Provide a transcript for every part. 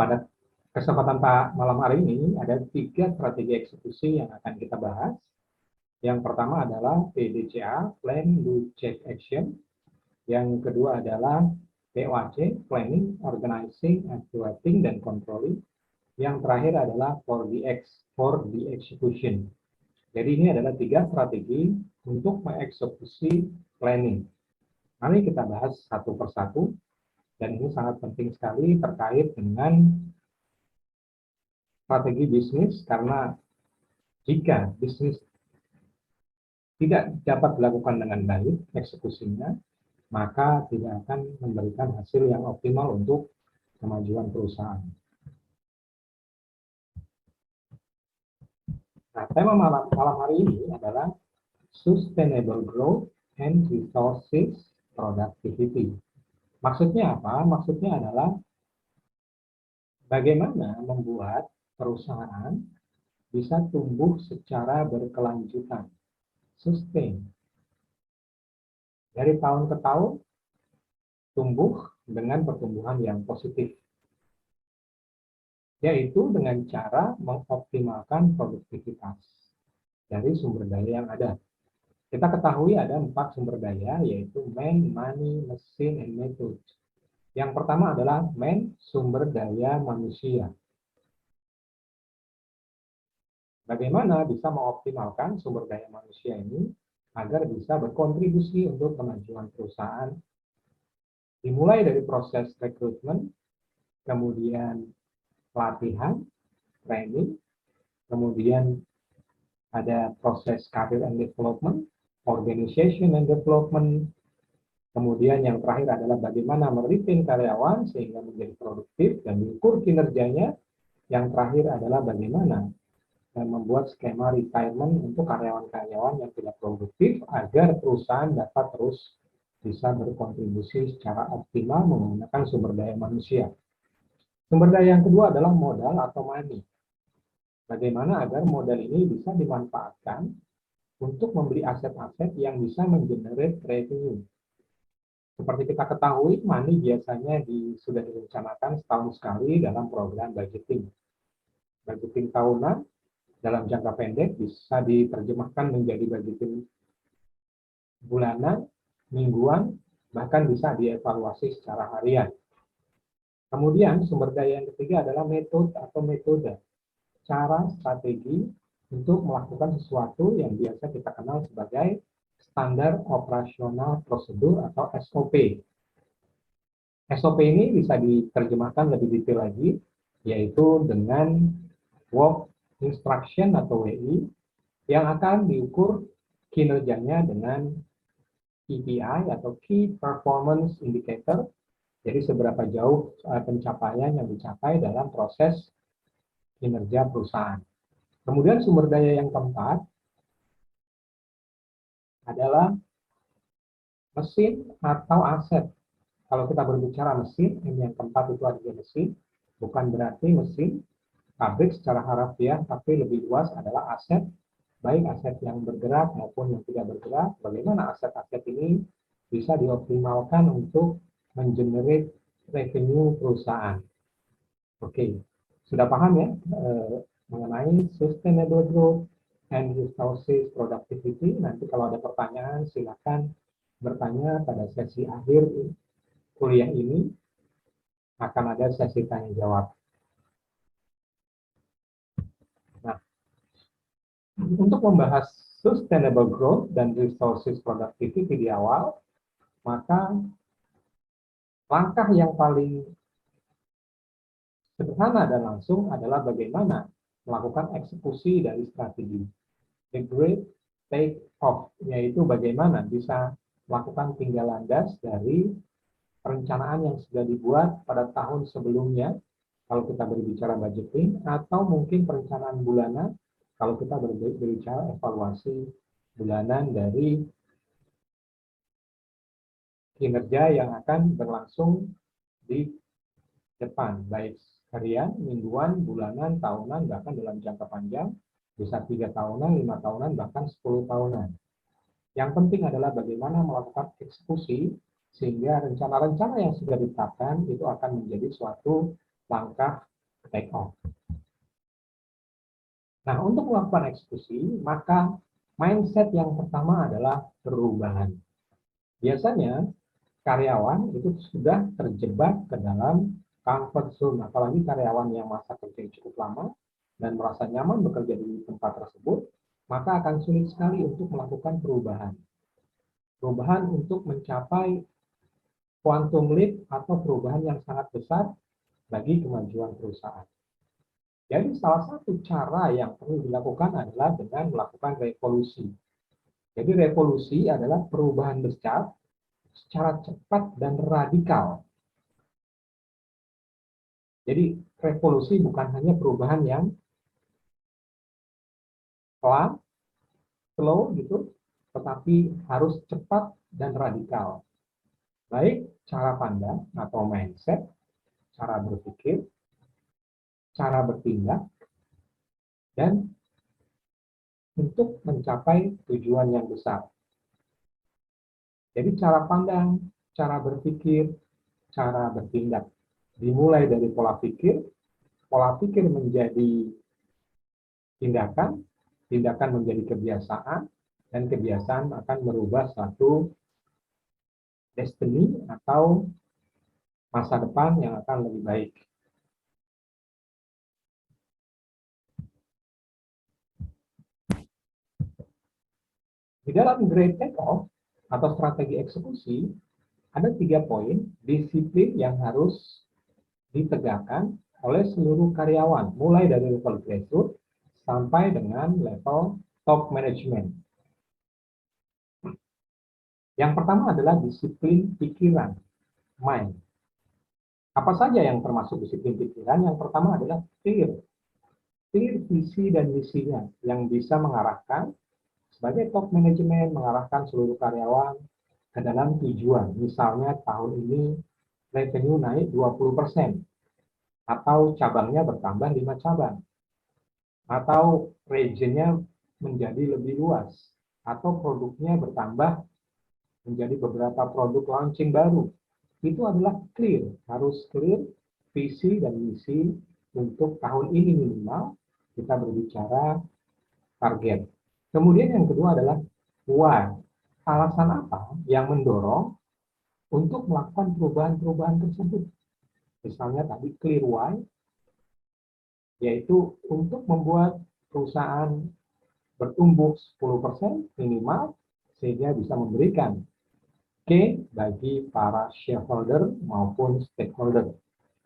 pada kesempatan malam hari ini ada 3 strategi eksekusi yang akan kita bahas. Yang pertama adalah PDCA, Plan, Do, Check, Action. Yang kedua adalah POAC, Planning, Organizing, Activating, dan Controlling. Yang terakhir adalah for the execution. Jadi ini adalah 3 strategi untuk mengeksekusi planning. Mari kita bahas satu persatu, dan ini sangat penting sekali terkait dengan strategi bisnis, karena jika bisnis tidak dapat dilakukan dengan baik eksekusinya, maka tidak akan memberikan hasil yang optimal untuk kemajuan perusahaan. Nah, tema malam hari ini adalah Sustainable Growth and Resources Productivity. Maksudnya apa? Maksudnya adalah bagaimana membuat perusahaan bisa tumbuh secara berkelanjutan, sustain. Dari tahun ke tahun, tumbuh dengan pertumbuhan yang positif, yaitu dengan cara mengoptimalkan produktivitas dari sumber daya yang ada. Kita ketahui ada 4 sumber daya, yaitu man, money, machine, and method. Yang pertama adalah man, sumber daya manusia. Bagaimana bisa mengoptimalkan sumber daya manusia ini agar bisa berkontribusi untuk kemajuan perusahaan, dimulai dari proses rekrutmen, kemudian pelatihan, training, kemudian ada proses career and development, organization and development, kemudian yang terakhir adalah bagaimana meretain karyawan sehingga menjadi produktif dan diukur kinerjanya. Yang terakhir adalah bagaimana membuat skema retirement untuk karyawan-karyawan yang tidak produktif agar perusahaan dapat terus bisa berkontribusi secara optimal menggunakan sumber daya manusia. Sumber daya yang kedua adalah modal atau money. Bagaimana agar modal ini bisa dimanfaatkan untuk membeli aset-aset yang bisa mengenerate revenue. Seperti kita ketahui, money biasanya sudah direncanakan setahun sekali dalam program budgeting. Budgeting tahunan dalam jangka pendek bisa diterjemahkan menjadi budgeting bulanan, mingguan, bahkan bisa dievaluasi secara harian. Kemudian sumber daya yang ketiga adalah metode, cara, strategi untuk melakukan sesuatu yang biasa kita kenal sebagai standar operasional prosedur atau SOP. SOP ini bisa diterjemahkan lebih detail lagi, yaitu dengan work instruction atau WI yang akan diukur kinerjanya dengan KPI atau Key Performance Indicator. Jadi seberapa jauh pencapaian yang dicapai dalam proses kinerja perusahaan. Kemudian sumber daya yang keempat adalah mesin atau aset. Kalau kita berbicara mesin, yang keempat itu adalah mesin, bukan berarti mesin pabrik secara harafiah, tapi lebih luas adalah aset, baik aset yang bergerak maupun yang tidak bergerak. Bagaimana aset-aset ini bisa dioptimalkan untuk mengenerate revenue perusahaan. Oke, sudah paham ya mengenai sustainable growth and resources productivity. Nanti kalau ada pertanyaan silakan bertanya pada sesi akhir kuliah ini, akan ada sesi tanya jawab. Nah, untuk membahas sustainable growth dan resources productivity di awal, maka langkah yang paling sederhana dan langsung adalah bagaimana melakukan eksekusi dari strategi. The Great Take Off, yaitu bagaimana bisa melakukan tinggal landas dari perencanaan yang sudah dibuat pada tahun sebelumnya, kalau kita berbicara budgeting, atau mungkin perencanaan bulanan, kalau kita berbicara evaluasi bulanan dari kinerja yang akan berlangsung di depan, baik harian, mingguan, bulanan, tahunan, bahkan dalam jangka panjang, bisa 3 tahunan, 5 tahunan, bahkan 10 tahunan. Yang penting adalah bagaimana melakukan eksekusi, sehingga rencana-rencana yang sudah ditetapkan itu akan menjadi suatu langkah take off. Nah, untuk melakukan eksekusi, maka mindset yang pertama adalah perubahan. Biasanya, karyawan itu sudah terjebak ke dalam comfort zone, apalagi karyawan yang masa kerja cukup lama dan merasa nyaman bekerja di tempat tersebut, maka akan sulit sekali untuk melakukan perubahan. Perubahan untuk mencapai quantum leap atau perubahan yang sangat besar bagi kemajuan perusahaan. Jadi salah satu cara yang perlu dilakukan adalah dengan melakukan revolusi. Jadi revolusi adalah perubahan besar secara cepat dan radikal. Jadi revolusi bukan hanya perubahan yang pelan, slow gitu, tetapi harus cepat dan radikal. Baik cara pandang atau mindset, cara berpikir, cara bertindak, dan untuk mencapai tujuan yang besar. Jadi cara pandang, cara berpikir, cara bertindak. Dimulai dari pola pikir menjadi tindakan, tindakan menjadi kebiasaan, dan kebiasaan akan merubah suatu destiny atau masa depan yang akan lebih baik. Di dalam Great Take-Off atau strategi eksekusi, ada 3 poin disiplin yang harus ditegakkan oleh seluruh karyawan, mulai dari level grassroots sampai dengan level top management. Yang pertama adalah disiplin pikiran, mind. Apa saja yang termasuk disiplin pikiran? Yang pertama adalah clear visi dan misinya yang bisa mengarahkan sebagai top manajemen, mengarahkan seluruh karyawan ke dalam tujuan. Misalnya tahun ini revenue naik 20%, atau cabangnya bertambah 5 cabang, atau regionnya menjadi lebih luas, atau produknya bertambah menjadi beberapa produk launching baru. Itu adalah clear, harus clear visi dan misi untuk tahun ini minimal kita berbicara target. Kemudian yang kedua adalah why. Alasan apa yang mendorong untuk melakukan perubahan-perubahan tersebut. Misalnya tadi clear why, yaitu untuk membuat perusahaan bertumbuh 10% minimal, sehingga bisa memberikan gain bagi para shareholder maupun stakeholder.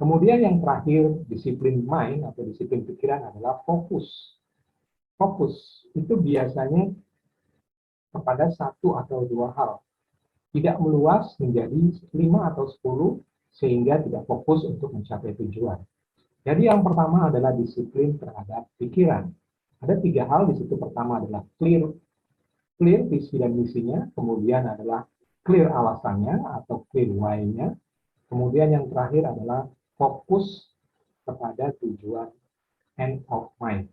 Kemudian yang terakhir, disiplin mind atau disiplin pikiran adalah fokus. Fokus itu biasanya kepada 1 atau 2 hal. Tidak meluas menjadi 5 atau 10 sehingga tidak fokus untuk mencapai tujuan. Jadi yang pertama adalah disiplin terhadap pikiran. Ada 3 hal di situ. Pertama adalah clear visi dan misinya, kemudian adalah clear alasannya atau clear why-nya, kemudian yang terakhir adalah fokus kepada tujuan end of mind.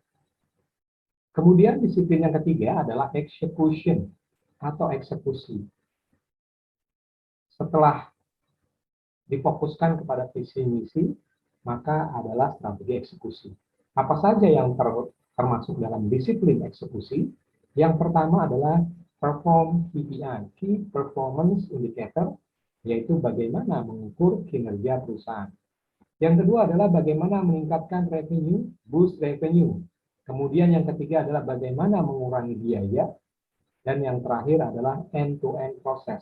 Kemudian disiplin yang ketiga adalah execution atau eksekusi. Setelah difokuskan kepada visi misi, maka adalah strategi eksekusi. Apa saja yang termasuk dalam disiplin eksekusi? Yang pertama adalah perform KPI, Key Performance Indicator, yaitu bagaimana mengukur kinerja perusahaan. Yang kedua adalah bagaimana meningkatkan revenue, boost revenue. Kemudian yang ketiga adalah bagaimana mengurangi biaya. Dan yang terakhir adalah end-to-end proses.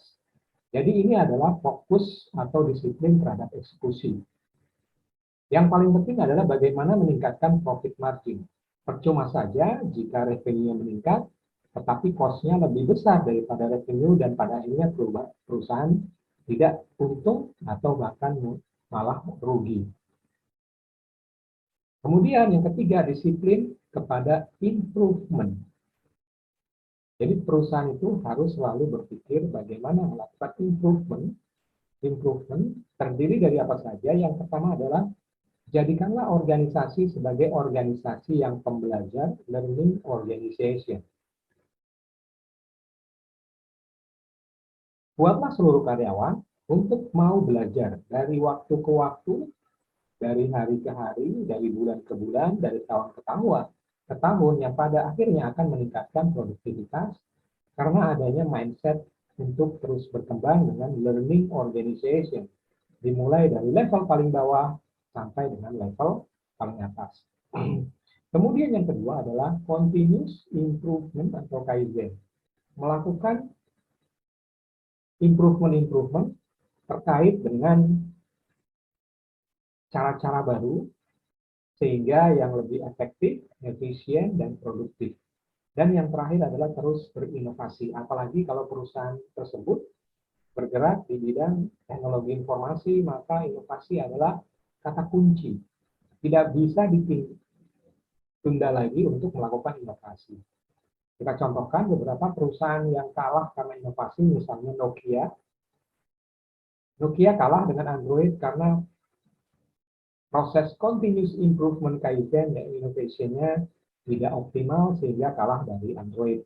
Jadi ini adalah fokus atau disiplin terhadap eksekusi. Yang paling penting adalah bagaimana meningkatkan profit margin. Percuma saja jika revenue meningkat, tetapi cost-nya lebih besar daripada revenue dan pada akhirnya perusahaan tidak untung atau bahkan malah rugi. Kemudian yang ketiga, disiplin kepada improvement. Jadi perusahaan itu harus selalu berpikir bagaimana melakukan improvement. Improvement terdiri dari apa saja? Yang pertama adalah jadikanlah organisasi sebagai organisasi yang pembelajar, learning organization. Buatlah seluruh karyawan untuk mau belajar dari waktu ke waktu, dari hari ke hari, dari bulan ke bulan, dari tahun ke tahun yang pada akhirnya akan meningkatkan produktivitas karena adanya mindset untuk terus berkembang dengan learning organization, dimulai dari level paling bawah sampai dengan level paling atas. Kemudian yang kedua adalah continuous improvement atau kaizen, melakukan improvement terkait dengan cara-cara baru sehingga yang lebih efektif, efisien, dan produktif. Dan yang terakhir adalah terus berinovasi, apalagi kalau perusahaan tersebut bergerak di bidang teknologi informasi, maka inovasi adalah kata kunci. Tidak bisa ditunda lagi untuk melakukan inovasi. Kita contohkan beberapa perusahaan yang kalah karena inovasi, misalnya Nokia. Nokia kalah dengan Android karena proses continuous improvement kaizen dan innovation-nya tidak optimal sehingga kalah dari Android.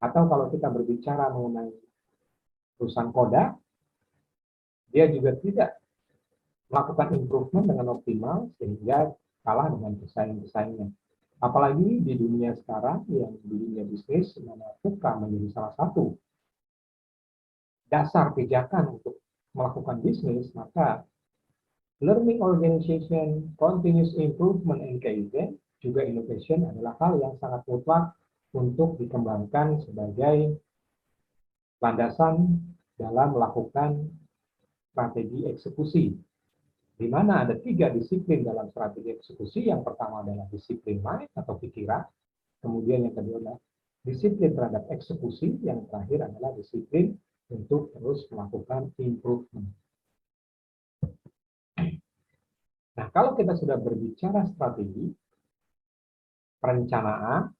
Atau kalau kita berbicara mengenai perusahaan Kodak, dia juga tidak melakukan improvement dengan optimal sehingga kalah dengan pesaing-pesaingnya. Apalagi di dunia sekarang yang di dunia bisnis, mana VUCA menjadi salah satu dasar pijakan untuk melakukan bisnis, maka learning organization, continuous improvement, and kaizen, juga innovation adalah hal yang sangat mutlak untuk dikembangkan sebagai landasan dalam melakukan strategi eksekusi, di mana ada 3 disiplin dalam strategi eksekusi. Yang pertama adalah disiplin mind atau pikiran, kemudian yang kedua adalah disiplin terhadap eksekusi, yang terakhir adalah disiplin untuk terus melakukan improvement. Nah, kalau kita sudah berbicara strategi, perencanaan,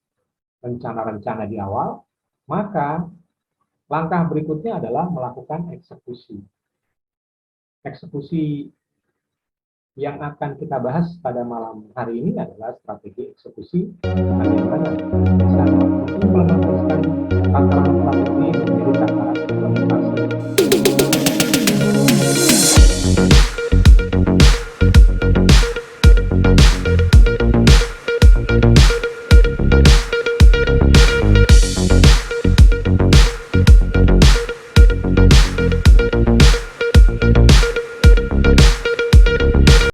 rencana-rencana di awal, maka langkah berikutnya adalah melakukan eksekusi. Eksekusi yang akan kita bahas pada malam hari ini adalah strategi eksekusi, bagaimana bisa mengimplementasikan tataran strategi